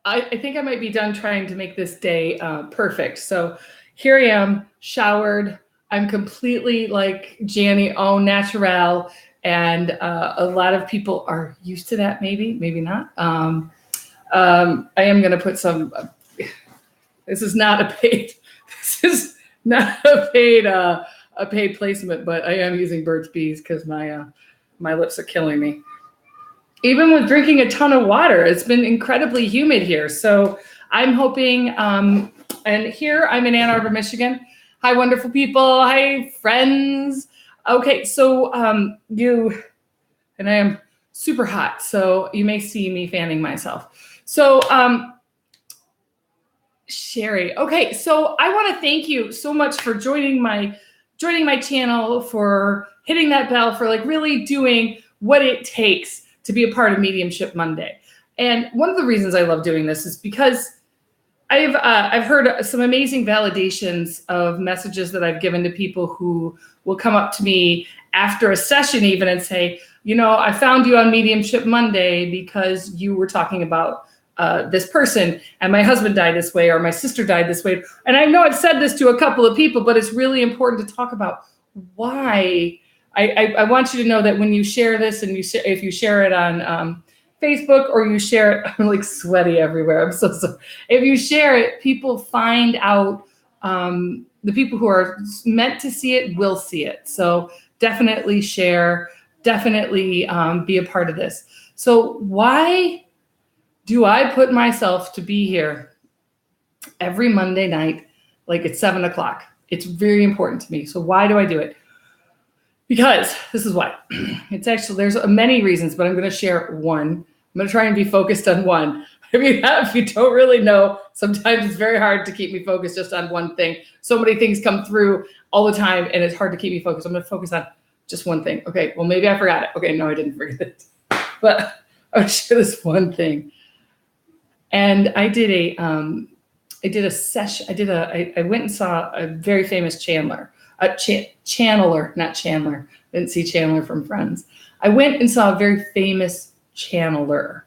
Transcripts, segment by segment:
I think I might be done trying to make this day perfect. So here I am, showered. I'm completely like Janny, au naturel. And a lot of people are used to that, maybe not. I am going to put some, this is not a paid, this is not a paid placement, but I am using Burt's Bees because my lips are killing me. Even with drinking a ton of water, it's been incredibly humid here. So I'm hoping, and here I'm in Ann Arbor, Michigan. Hi, wonderful people. Hi, friends. Okay, so and I am super hot, so you may see me fanning myself. So Sherry, okay, so I want to thank you so much for joining my channel, for hitting that bell, for like really doing what it takes to be a part of Mediumship Monday. And one of the reasons I love doing this is because I've heard some amazing validations of messages that I've given to people who will come up to me after a session even and say, you know, I found you on Mediumship Monday because you were talking about this person, and my husband died this way, or my sister died this way. And I know I've said this to a couple of people, but it's really important to talk about why. I want you to know that when you share this, and if you share it on Facebook, or you share it, I'm like sweaty everywhere. I'm so sorry. If you share it, people find out, the people who are meant to see it will see it. So definitely share, definitely be a part of this. So why do I put myself to be here every Monday night, like at 7 o'clock? It's very important to me. So why do I do it? Because this is why. It's actually, there's many reasons, but I'm going to share one. I'm going to try and be focused on one. I mean, if you don't really know, sometimes it's very hard to keep me focused just on one thing. So many things come through all the time, and it's hard to keep me focused. I'm going to focus on just one thing. Okay, well, maybe I forgot it. Okay, no, I didn't forget it. But I'll share this one thing. And I did a session. I went and saw a very famous channeler. Channeler, not Chandler. Didn't see Chandler from Friends. I went and saw a very famous channeler.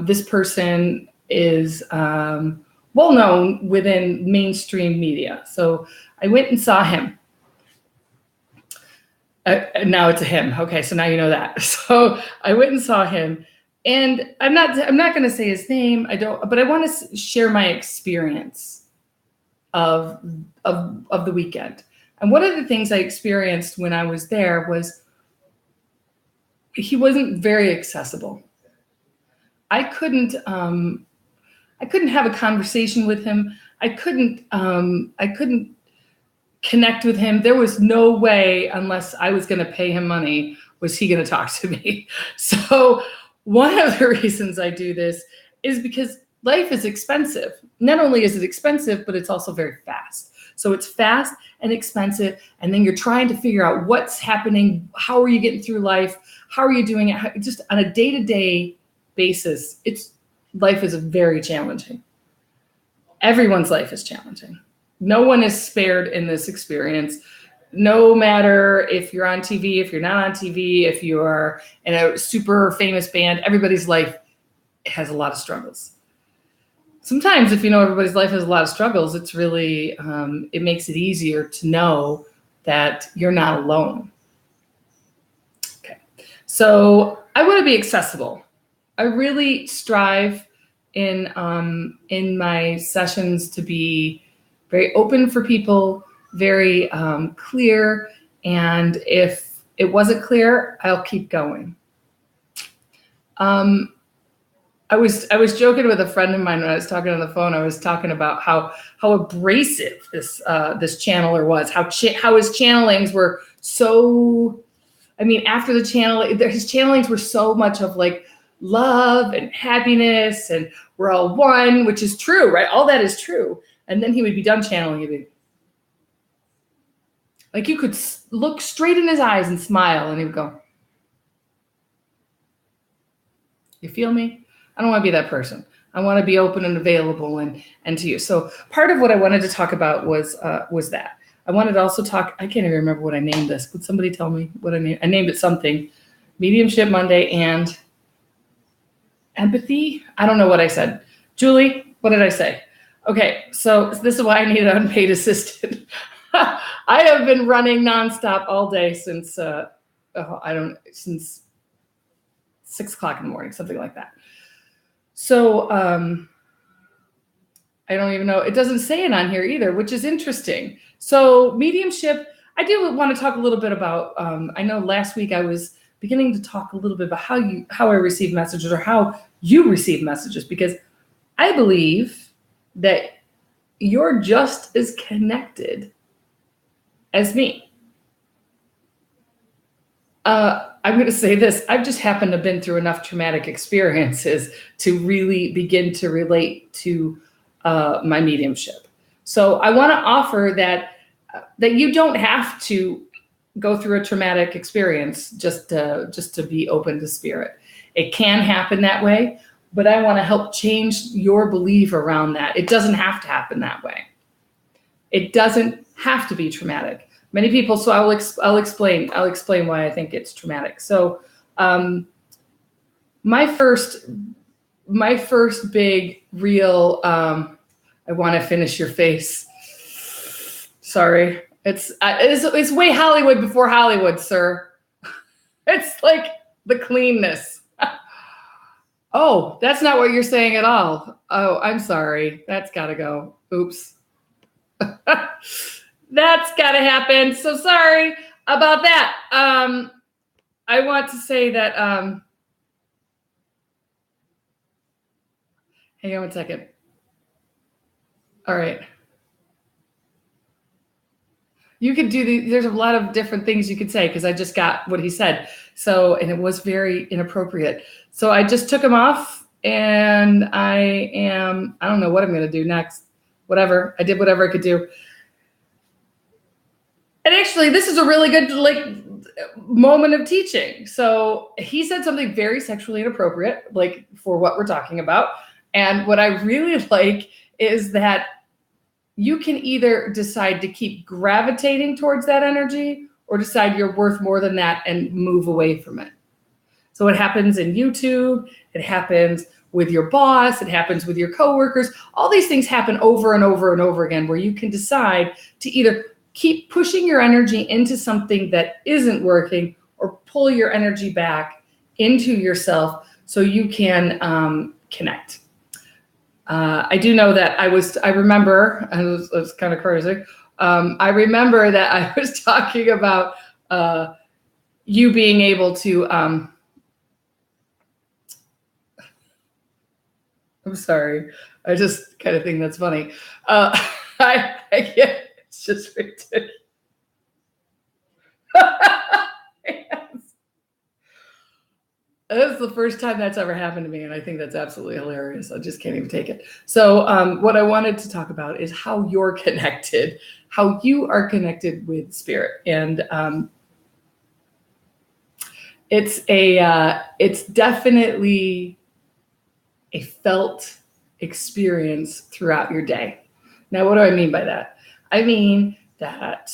This person is well known within mainstream media. So I went and saw him. Now it's a him. Okay, so now you know that. So I went and saw him, and I'm not going to say his name. But I want to share my experience of the weekend. And one of the things I experienced when I was there was he wasn't very accessible. I couldn't have a conversation with him. I couldn't connect with him. There was no way, unless I was going to pay him money, was he going to talk to me. So one of the reasons I do this is because life is expensive. Not only is it expensive, but it's also very fast. So it's fast and expensive. And then you're trying to figure out what's happening. How are you getting through life? How are you doing it? Just on a day-to-day basis, life is very challenging. Everyone's life is challenging. No one is spared in this experience. No matter if you're on TV, if you're not on TV, if you are in a super famous band, everybody's life has a lot of struggles. Sometimes if you know everybody's life has a lot of struggles, it's really, it makes it easier to know that you're not alone. Okay, so I want to be accessible. I really strive in my sessions to be very open for people, very clear. And if it wasn't clear, I'll keep going. I was joking with a friend of mine when I was talking on the phone. I was talking about how abrasive this channeler was, how his channelings were so. I mean, after the his channelings were so much of like love and happiness, and we're all one, which is true, right? All that is true. And then he would be done channeling. He'd be like, you could look straight in his eyes and smile, and he would go, "You feel me? I don't want to be that person. I want to be open and available and to you." So part of what I wanted to talk about was that. I wanted to also talk, I can't even remember what I named this. Could somebody tell me what I named? I named it something. Mediumship Monday and empathy. I don't know what I said. Julie, what did I say? Okay, so this is why I need an unpaid assistant. I have been running nonstop all day since since 6 o'clock in the morning, something like that. So I don't even know. It doesn't say it on here either, which is interesting. So mediumship, I do want to talk a little bit about, I know last week I was beginning to talk a little bit about how I receive messages or how you receive messages, because I believe that you're just as connected as me. I'm going to say this. I've just happened to have been through enough traumatic experiences to really begin to relate to my mediumship. So I want to offer that you don't have to go through a traumatic experience just to be open to spirit. It can happen that way, but I want to help change your belief around that. It doesn't have to happen that way. It doesn't have to be traumatic. Many people, so I'll explain why I think it's traumatic. So my first big real, I want to finish your face. Sorry. It's way Hollywood before Hollywood, sir. It's like the cleanness. Oh, that's not what you're saying at all. Oh, I'm sorry. That's got to go. Oops. That's got to happen. So sorry about that. I want to say that, hang on 1 second. All right. You could do there's a lot of different things you could say, because I just got what he said. So, and it was very inappropriate. So I just took him off, and I don't know what I'm going to do next. Whatever. I did whatever I could do. And actually, this is a really good moment of teaching. So he said something very sexually inappropriate, for what we're talking about. And what I really like is that you can either decide to keep gravitating towards that energy or decide you're worth more than that and move away from it. So it happens in YouTube. It happens with your boss. It happens with your coworkers. All these things happen over and over and over again, where you can decide to either keep pushing your energy into something that isn't working or pull your energy back into yourself so you can connect. I do know that I remember, and it was kind of crazy. I remember that I was talking about you being able to, I'm sorry. I just kind of think that's funny. I get, it's just ridiculous. That's the first time that's ever happened to me, and I think that's absolutely hilarious. I just can't even take it. So what I wanted to talk about is how you're connected, how you are connected with spirit. And it's definitely a felt experience throughout your day. Now, what do I mean by that? I mean that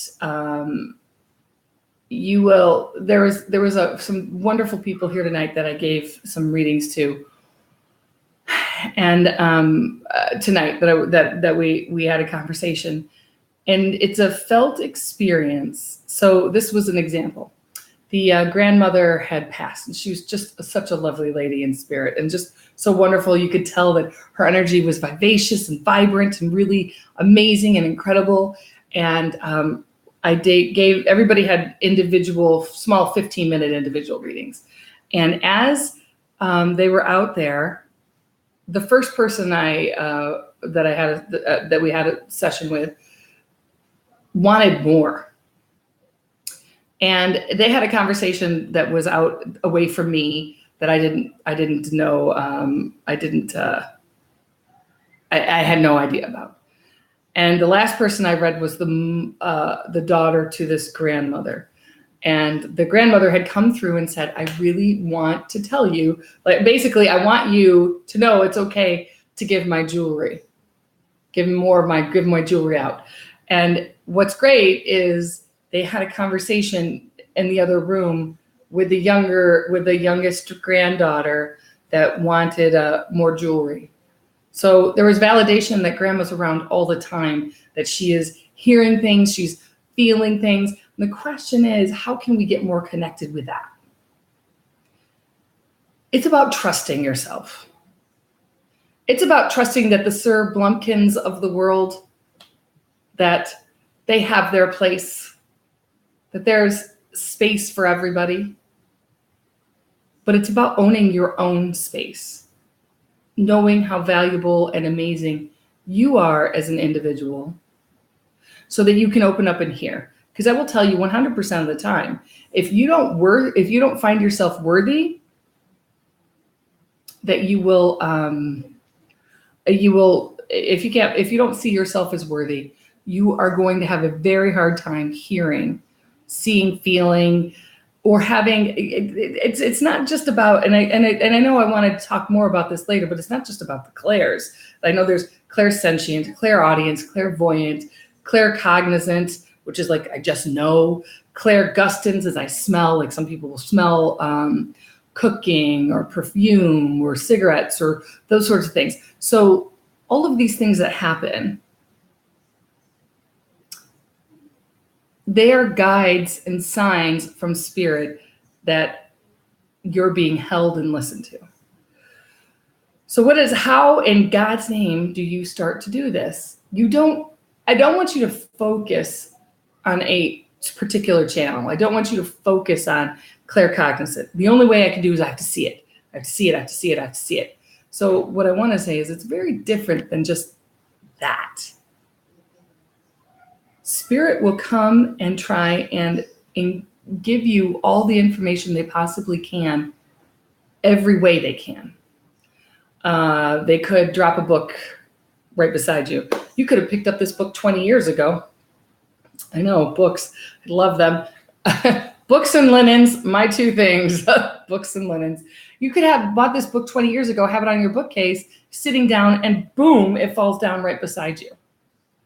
there was some wonderful people here tonight that I gave some readings to, and tonight that we had a conversation, and it's a felt experience. So this was an example. The grandmother had passed, and she was just such a lovely lady in spirit, and just so wonderful. You could tell that her energy was vivacious and vibrant and really amazing and incredible. And I gave everybody had individual small 15-minute individual readings. And as they were out there, the first person that we had a session with wanted more. And they had a conversation that was out away from me that I didn't know. I had no idea about. And the last person I read was the daughter to this grandmother. And the grandmother had come through and said, I really want to tell you, basically, I want you to know it's okay to give my jewelry, give my jewelry out. And what's great is they had a conversation in the other room with the youngest granddaughter that wanted more jewelry. So there was validation that grandma's around all the time, that she is hearing things, she's feeling things. And the question is, how can we get more connected with that? It's about trusting yourself. It's about trusting that the Sir Blumpkins of the world, that they have their place, that there's space for everybody. But it's about owning your own space, knowing how valuable and amazing you are as an individual, so that you can open up and hear. Because I will tell you 100% of the time, if you don't find yourself worthy, that you will, if you don't see yourself as worthy, you are going to have a very hard time hearing, seeing, feeling, or having. It's not just about, and I know I want to talk more about this later, but it's not just about the clairs. I know there's clairsentient, clairaudience, clairvoyant, claircognizant, which is like I just know. Clairgustance is I smell, like some people will smell cooking or perfume or cigarettes or those sorts of things. So all of these things that happen, they are guides and signs from spirit that you're being held and listened to. So how in God's name do you start to do this? I don't want you to focus on a particular channel. I don't want you to focus on claircognizant. The only way I can do is I have to see it. I have to see it. I have to see it. I have to see it. So what I want to say is it's very different than just that. Spirit will come and try and give you all the information they possibly can, every way they can. They could drop a book right beside you. You could have picked up this book 20 years ago. I know, books. I love them. Books and linens, my two things. Books and linens. You could have bought this book 20 years ago, have it on your bookcase, sitting down, and boom, it falls down right beside you.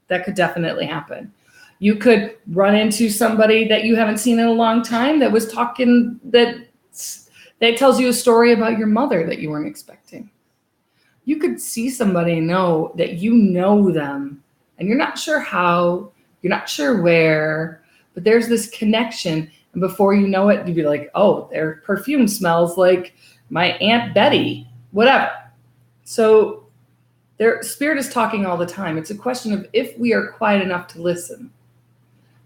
That could definitely happen. You could run into somebody that you haven't seen in a long time that was talking, that tells you a story about your mother that you weren't expecting. You could see somebody and know that you know them, and you're not sure how, you're not sure where, but there's this connection. And before you know it, you'd be like, oh, their perfume smells like my Aunt Betty, whatever. So their spirit is talking all the time. It's a question of if we are quiet enough to listen.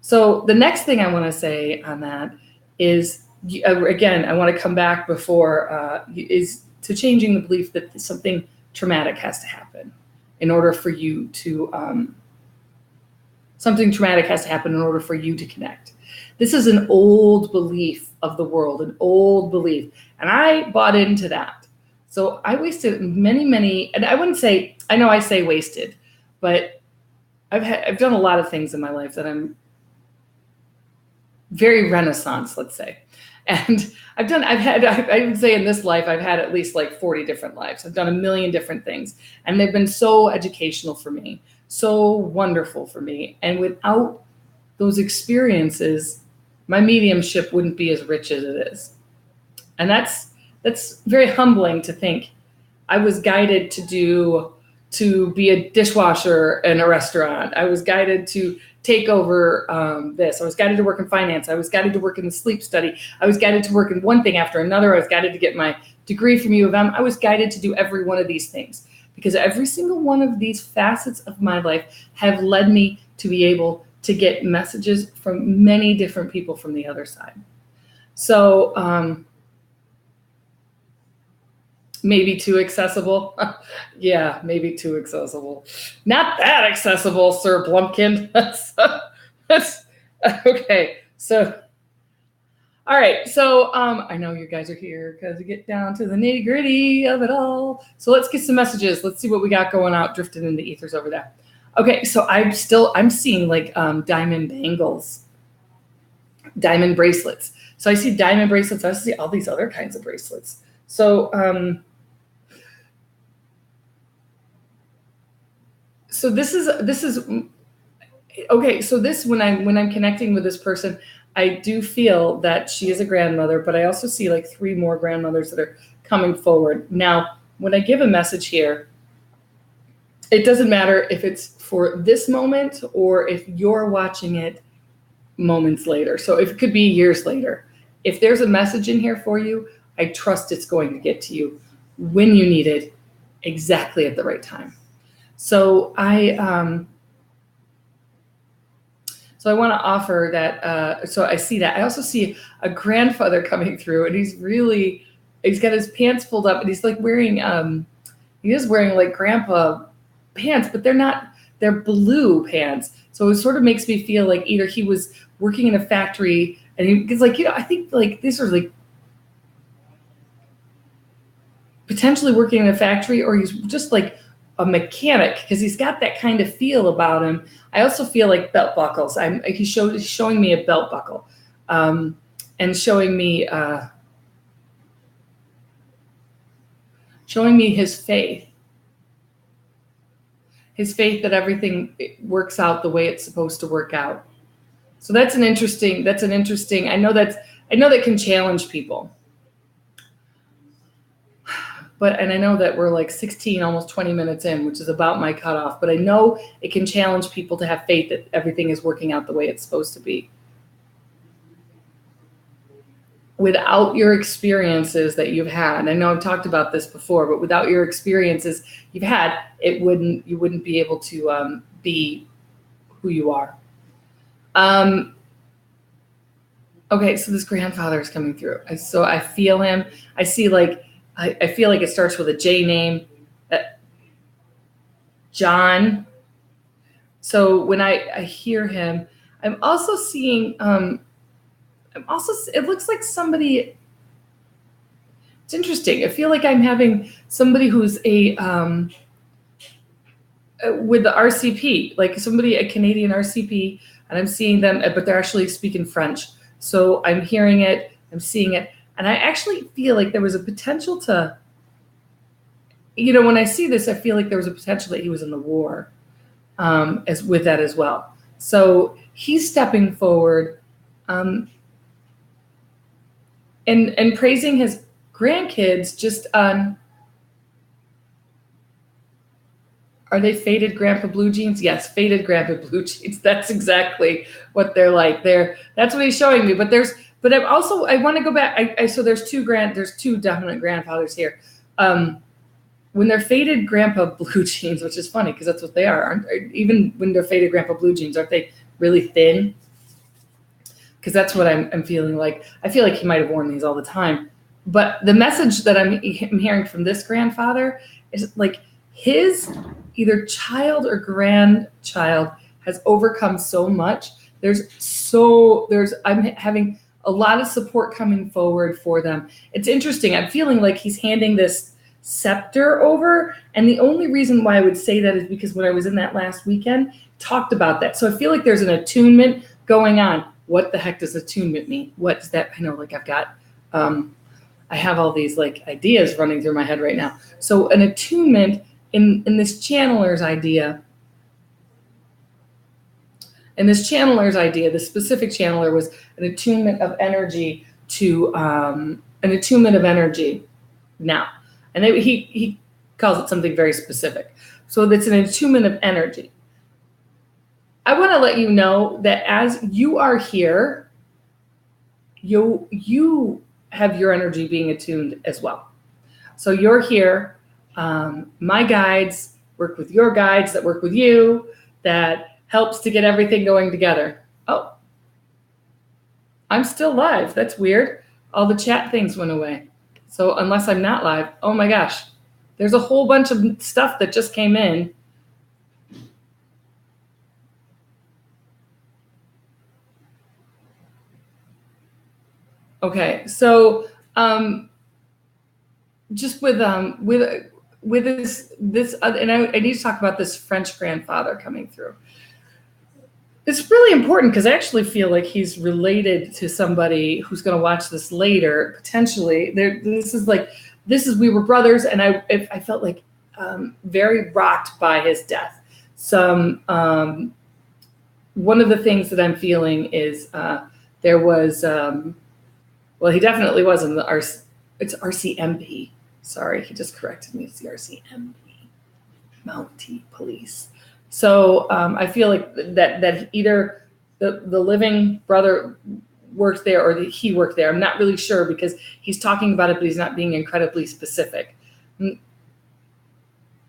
So the next thing I want to say on that is, again, I want to come back before, is to changing the belief that something traumatic has to happen in order for you to, something traumatic has to happen in order for you to connect. This is an old belief of the world, an old belief. And I bought into that. So I wasted many, and I wouldn't say, I know I say wasted, but I've done a lot of things in my life that I'm very Renaissance, let's say. And I would say in this life, I've had at least like 40 different lives. I've done a million different things, and they've been so educational for me, so wonderful for me. And without those experiences, my mediumship wouldn't be as rich as it is. And that's very humbling to think. I was guided to be a dishwasher in a restaurant. I was guided to take over this. I was guided to work in finance. I was guided to work in the sleep study. I was guided to work in one thing after another. I was guided to get my degree from U of M. I was guided to do every one of these things because every single one of these facets of my life have led me to be able to get messages from many different people from the other side. So maybe too accessible. Yeah, maybe too accessible. Not that accessible, Sir Blumpkin. That's okay. So, all right. So I know you guys are here because we get down to the nitty gritty of it all. So let's get some messages. Let's see what we got going out, drifting in the ethers over there. Okay. So I'm seeing like diamond bangles, diamond bracelets. So I see diamond bracelets. I see all these other kinds of bracelets. So, so this is okay. So this, when I'm connecting with this person, I do feel that she is a grandmother, but I also see like 3 more grandmothers that are coming forward. Now, when I give a message here, it doesn't matter if it's for this moment or if you're watching it moments later. So it could be years later. If there's a message in here for you, I trust it's going to get to you when you need it, exactly at the right time. So I want to offer that. So I see that. I also see a grandfather coming through, and he's got his pants pulled up, and he's like wearing, he is wearing like grandpa pants, but they're blue pants. So it sort of makes me feel like either he was working in a factory, and he's like, I think like these are like potentially working in a factory, or he's just like a mechanic, because he's got that kind of feel about him. I also feel like belt buckles. He's showing me a belt buckle, and showing me his faith that everything works out the way it's supposed to work out. So that's an interesting. I know that can challenge people. And I know that we're like 16, almost 20 minutes in, which is about my cutoff. But I know it can challenge people to have faith that everything is working out the way it's supposed to be. Without your experiences that you've had, and I know I've talked about this before, but without your experiences you've had, you wouldn't be able to be who you are. Okay, so this grandfather is coming through. So I feel him. I see like. I feel like it starts with a J name, John. So when I hear him, I'm also seeing, it looks like somebody, it's interesting. I feel like I'm having somebody who's with the RCP, like a Canadian RCP, and I'm seeing them, but they're actually speaking French. So I'm hearing it, I'm seeing it. And I actually feel like there was a potential to, when I see this, I feel like there was a potential that he was in the war as well. So he's stepping forward and praising his grandkids just on, are they faded grandpa blue jeans? Yes, faded grandpa blue jeans. That's exactly what they're like. That's what he's showing me. But I want to go back. So there's two definite grandfathers here. When they're faded grandpa blue jeans, which is funny because that's what they are. Even when they're faded grandpa blue jeans, aren't they really thin? Because that's what I'm feeling like. I feel like he might have worn these all the time. But the message that I'm hearing from this grandfather is like his either child or grandchild has overcome so much. I'm having a lot of support coming forward for them. It's interesting. I'm feeling like he's handing this scepter over. And the only reason why I would say that is because when I was in that last weekend, talked about that. So I feel like there's an attunement going on. What the heck does attunement mean? What does that, I know, like I've got, I have all these like ideas running through my head right now. So an attunement in this channeler's idea, the specific channeler was an attunement of energy to now. And he calls it something very specific. So that's an attunement of energy. I want to let you know that as you are here, you have your energy being attuned as well. So you're here. My guides work with your guides that work with you, that helps to get everything going together. Oh, I'm still live. That's weird. All the chat things went away. So unless I'm not live, oh my gosh, there's a whole bunch of stuff that just came in. Okay, so just with this, and I need to talk about this French grandfather coming through. It's really important because I actually feel like he's related to somebody who's going to watch this later, potentially. We were brothers, and I felt like very rocked by his death. One of the things that I'm feeling is there was, he definitely was in it's RCMP. Sorry, he just corrected me. It's the RCMP. Mountie police. So I feel like that either the living brother worked there or he worked there. I'm not really sure because he's talking about it, but he's not being incredibly specific.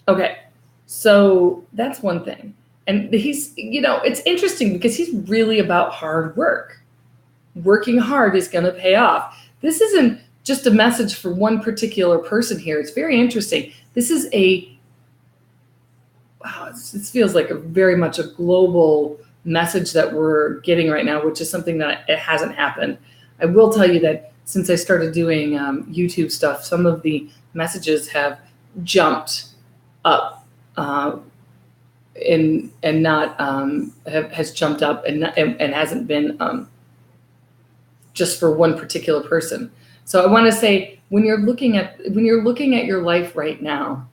Okay, so that's one thing. And he's, it's interesting because he's really about hard work. Working hard is going to pay off. This isn't just a message for one particular person here. It's very interesting. This is this feels like very much a global message that we're getting right now, which is something that it hasn't happened. I will tell you that since I started doing YouTube stuff, some of the messages have jumped up and not has jumped up and hasn't been just for one particular person. So I want to say when you're looking at your life right now,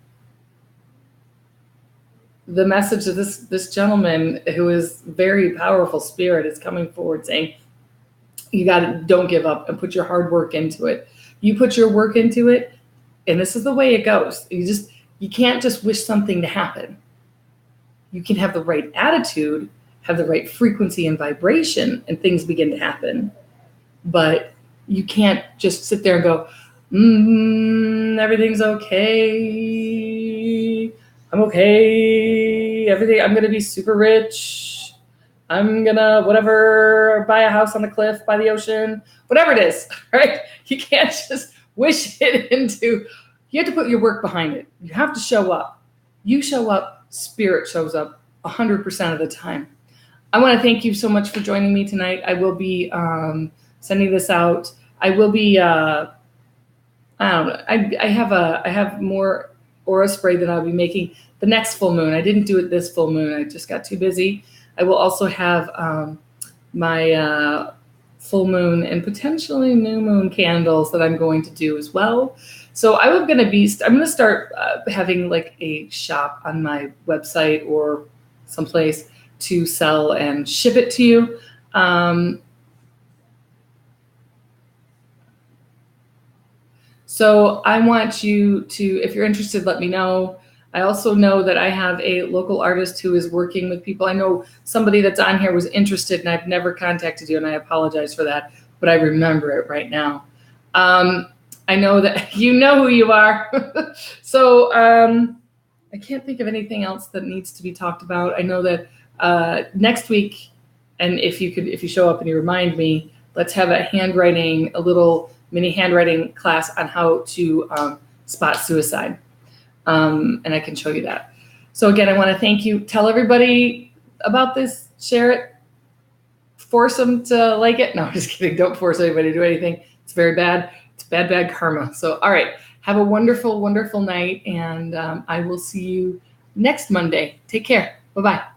the message of this gentleman who is very powerful spirit is coming forward saying, don't give up and put your hard work into it. You put your work into it, and this is the way it goes. You can't just wish something to happen. You can have the right attitude, have the right frequency and vibration, and things begin to happen. But you can't just sit there and go, everything's okay. I'm okay. I'm going to be super rich. I'm going to buy a house on the cliff by the ocean, whatever it is, right? You can't just wish it into, you have to put your work behind it. You have to show up. You show up, spirit shows up 100% of the time. I want to thank you so much for joining me tonight. I will be sending this out. I will be, I don't know. I have more aura spray that I'll be making the next full moon. I didn't do it this full moon. I just got too busy. I will also have my full moon and potentially new moon candles that I'm going to do as well. So I'm going to start having like a shop on my website or someplace to sell and ship it to you. So I want you to, if you're interested, let me know. I also know that I have a local artist who is working with people. I know somebody that's on here was interested and I've never contacted you and I apologize for that, but I remember it right now. I know that you know who you are. So I can't think of anything else that needs to be talked about. I know that next week, and if you show up and you remind me, let's have a little mini handwriting class on how to spot suicide. And I can show you that. So again, I want to thank you. Tell everybody about this. Share it. Force them to like it. No, I'm just kidding. Don't force anybody to do anything. It's very bad. It's bad karma. So, all right. Have a wonderful, wonderful night. And I will see you next Monday. Take care. Bye-bye.